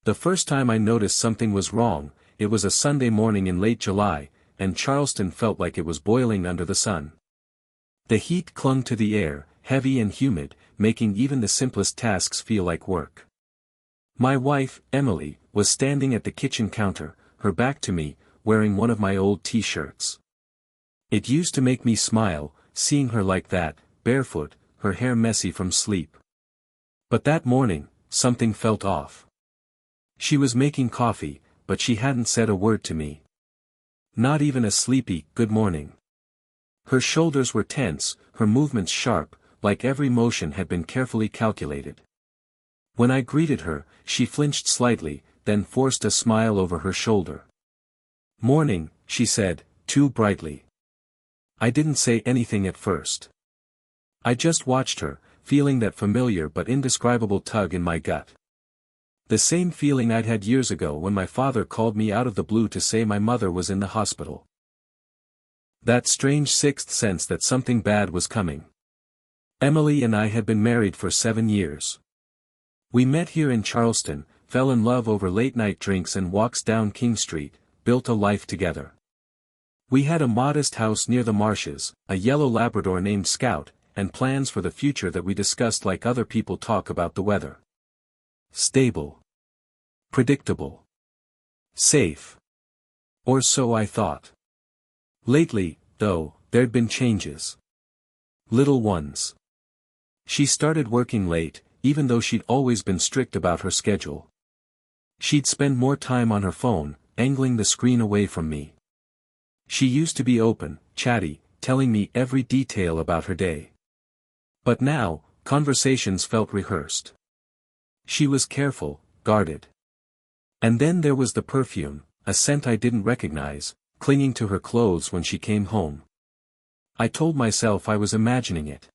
The first time I noticed something was wrong, it was a Sunday morning in late July, and Charleston felt like it was boiling under the sun. The heat clung to the air, heavy and humid, making even the simplest tasks feel like work. My wife, Emily, was standing at the kitchen counter, her back to me, wearing one of my old t-shirts. It used to make me smile, seeing her like that, barefoot, her hair messy from sleep. But that morning, something felt off. She was making coffee, but she hadn't said a word to me. Not even a sleepy, good morning. Her shoulders were tense, her movements sharp, like every motion had been carefully calculated. When I greeted her, she flinched slightly, then forced a smile over her shoulder. "Morning," she said, too brightly. I didn't say anything at first. I just watched her, feeling that familiar but indescribable tug in my gut. The same feeling I'd had years ago when my father called me out of the blue to say my mother was in the hospital. That strange sixth sense that something bad was coming. Emily and I had been married for 7 years. We met here in Charleston, fell in love over late-night drinks and walks down King Street, built a life together. We had a modest house near the marshes, a yellow Labrador named Scout, and plans for the future that we discussed like other people talk about the weather. Stable. Predictable. Safe. Or so I thought. Lately, though, there'd been changes. Little ones. She started working late, even though she'd always been strict about her schedule. She'd spend more time on her phone, angling the screen away from me. She used to be open, chatty, telling me every detail about her day. But now, conversations felt rehearsed. She was careful, guarded. And then there was the perfume, a scent I didn't recognize, clinging to her clothes when she came home. I told myself I was imagining it.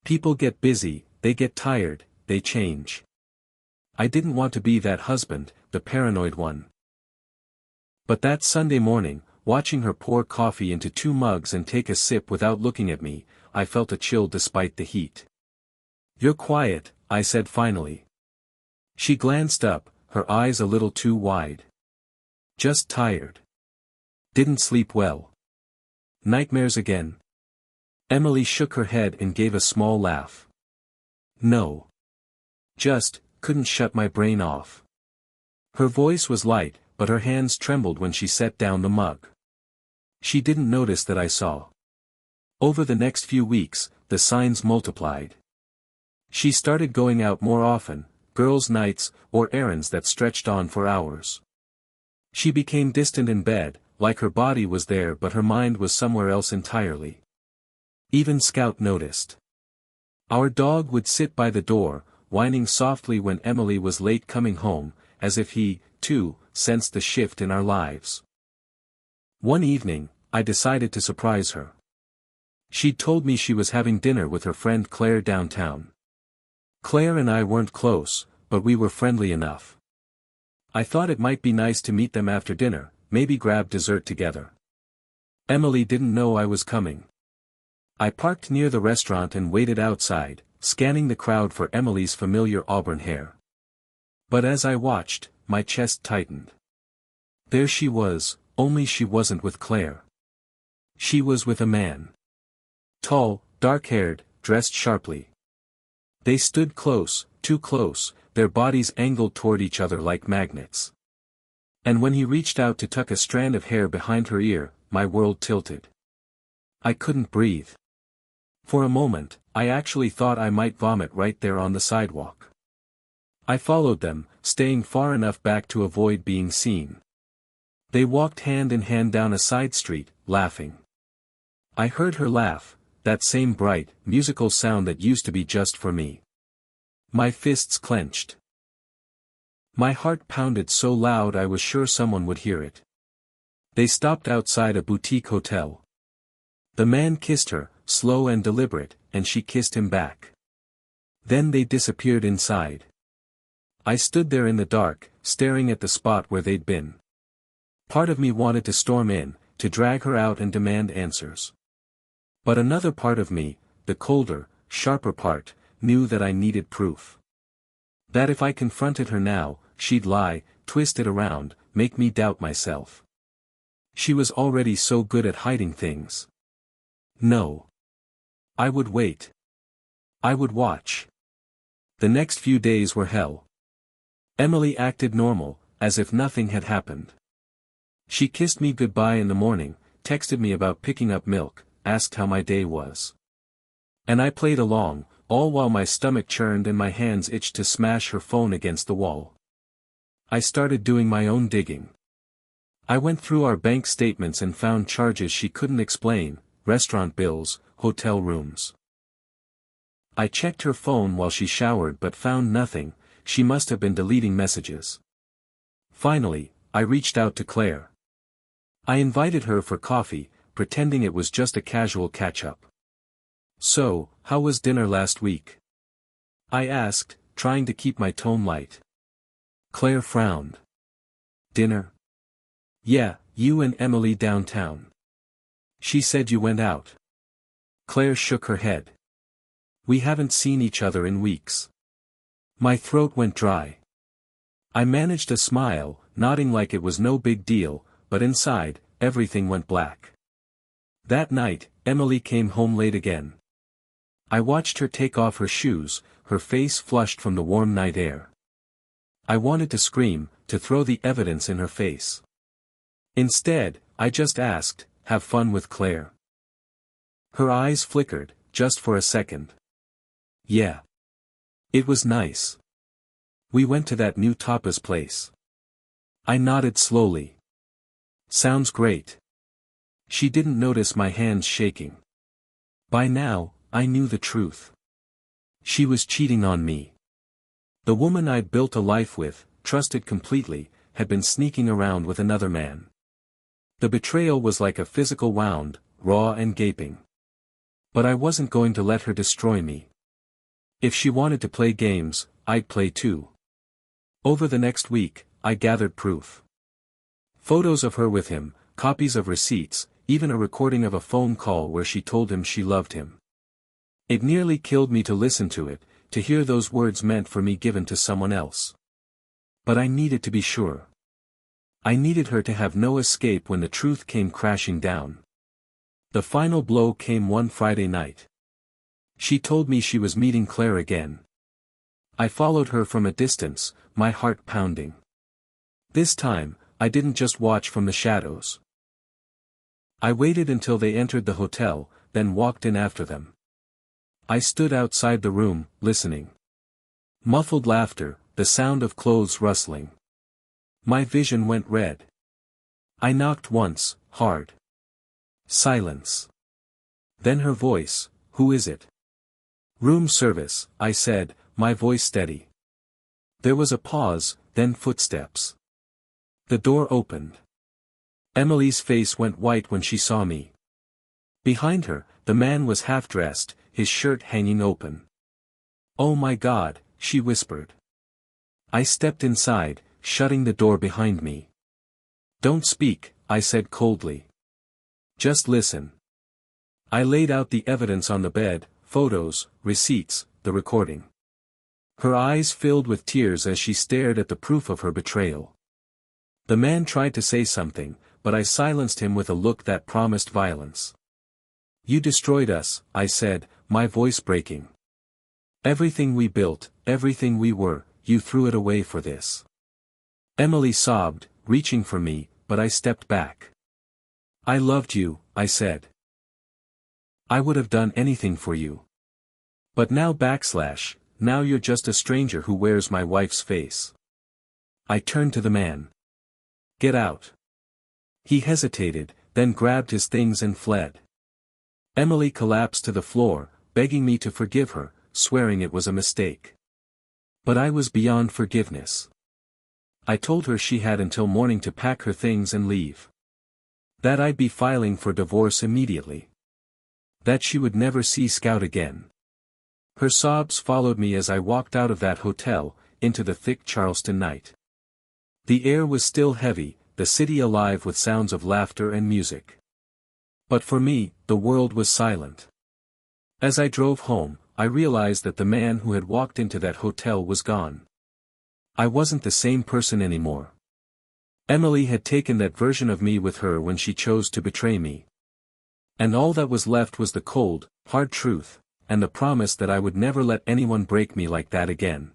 People get busy, they get tired, they change. I didn't want to be that husband, the paranoid one. But that Sunday morning, watching her pour coffee into 2 mugs and take a sip without looking at me, I felt a chill despite the heat. "You're quiet," I said finally. She glanced up, her eyes a little too wide. "Just tired. Didn't sleep well. Nightmares again?" Emily shook her head and gave a small laugh. "No. Just, couldn't shut my brain off." Her voice was light, but her hands trembled when she set down the mug. She didn't notice that I saw. Over the next few weeks, the signs multiplied. She started going out more often, girls' nights, or errands that stretched on for hours. She became distant in bed, like her body was there but her mind was somewhere else entirely. Even Scout noticed. Our dog would sit by the door, whining softly when Emily was late coming home, as if he, too, sensed the shift in our lives. One evening, I decided to surprise her. She'd told me she was having dinner with her friend Claire downtown. Claire and I weren't close, but we were friendly enough. I thought it might be nice to meet them after dinner, maybe grab dessert together. Emily didn't know I was coming. I parked near the restaurant and waited outside, scanning the crowd for Emily's familiar auburn hair. But as I watched, my chest tightened. There she was, only she wasn't with Claire. She was with a man. Tall, dark-haired, dressed sharply. They stood close, too close, their bodies angled toward each other like magnets. And when he reached out to tuck a strand of hair behind her ear, my world tilted. I couldn't breathe. For a moment, I actually thought I might vomit right there on the sidewalk. I followed them, staying far enough back to avoid being seen. They walked hand in hand down a side street, laughing. I heard her laugh, that same bright, musical sound that used to be just for me. My fists clenched. My heart pounded so loud I was sure someone would hear it. They stopped outside a boutique hotel. The man kissed her, slow and deliberate, and she kissed him back. Then they disappeared inside. I stood there in the dark, staring at the spot where they'd been. Part of me wanted to storm in, to drag her out and demand answers. But another part of me, the colder, sharper part, knew that I needed proof. That if I confronted her now, she'd lie, twist it around, make me doubt myself. She was already so good at hiding things. No. I would wait. I would watch. The next few days were hell. Emily acted normal, as if nothing had happened. She kissed me goodbye in the morning, texted me about picking up milk, asked how my day was. And I played along, all while my stomach churned and my hands itched to smash her phone against the wall. I started doing my own digging. I went through our bank statements and found charges she couldn't explain, restaurant bills, hotel rooms. I checked her phone while she showered but found nothing. She must have been deleting messages. Finally, I reached out to Claire. I invited her for coffee, pretending it was just a casual catch-up. "So, how was dinner last week?" I asked, trying to keep my tone light. Claire frowned. "Dinner? Yeah, you and Emily downtown. She said you went out." Claire shook her head. "We haven't seen each other in weeks." My throat went dry. I managed a smile, nodding like it was no big deal, but inside, everything went black. That night, Emily came home late again. I watched her take off her shoes, her face flushed from the warm night air. I wanted to scream, to throw the evidence in her face. Instead, I just asked, "Have fun with Claire?" Her eyes flickered, just for a second. "Yeah. It was nice. We went to that new tapas place." I nodded slowly. "Sounds great." She didn't notice my hands shaking. By now, I knew the truth. She was cheating on me. The woman I'd built a life with, trusted completely, had been sneaking around with another man. The betrayal was like a physical wound, raw and gaping. But I wasn't going to let her destroy me. If she wanted to play games, I'd play too. Over the next week, I gathered proof. Photos of her with him, copies of receipts, even a recording of a phone call where she told him she loved him. It nearly killed me to listen to it, to hear those words meant for me given to someone else. But I needed to be sure. I needed her to have no escape when the truth came crashing down. The final blow came one Friday night. She told me she was meeting Claire again. I followed her from a distance, my heart pounding. This time, I didn't just watch from the shadows. I waited until they entered the hotel, then walked in after them. I stood outside the room, listening. Muffled laughter, the sound of clothes rustling. My vision went red. I knocked once, hard. Silence. Then her voice, "Who is it?" "Room service," I said, my voice steady. There was a pause, then footsteps. The door opened. Emily's face went white when she saw me. Behind her, the man was half-dressed, his shirt hanging open. "Oh my God," she whispered. I stepped inside, shutting the door behind me. "Don't speak," I said coldly. "Just listen." I laid out the evidence on the bed, photos, receipts, the recording. Her eyes filled with tears as she stared at the proof of her betrayal. The man tried to say something, but I silenced him with a look that promised violence. "You destroyed us," I said, my voice breaking. "Everything we built, everything we were, you threw it away for this." Emily sobbed, reaching for me, but I stepped back. "I loved you," I said. "I would have done anything for you. But now now you're just a stranger who wears my wife's face." I turned to the man. "Get out." He hesitated, then grabbed his things and fled. Emily collapsed to the floor, begging me to forgive her, swearing it was a mistake. But I was beyond forgiveness. I told her she had until morning to pack her things and leave. That I'd be filing for divorce immediately. That she would never see Scout again. Her sobs followed me as I walked out of that hotel, into the thick Charleston night. The air was still heavy, the city alive with sounds of laughter and music. But for me, the world was silent. As I drove home, I realized that the man who had walked into that hotel was gone. I wasn't the same person anymore. Emily had taken that version of me with her when she chose to betray me. And all that was left was the cold, hard truth, and the promise that I would never let anyone break me like that again.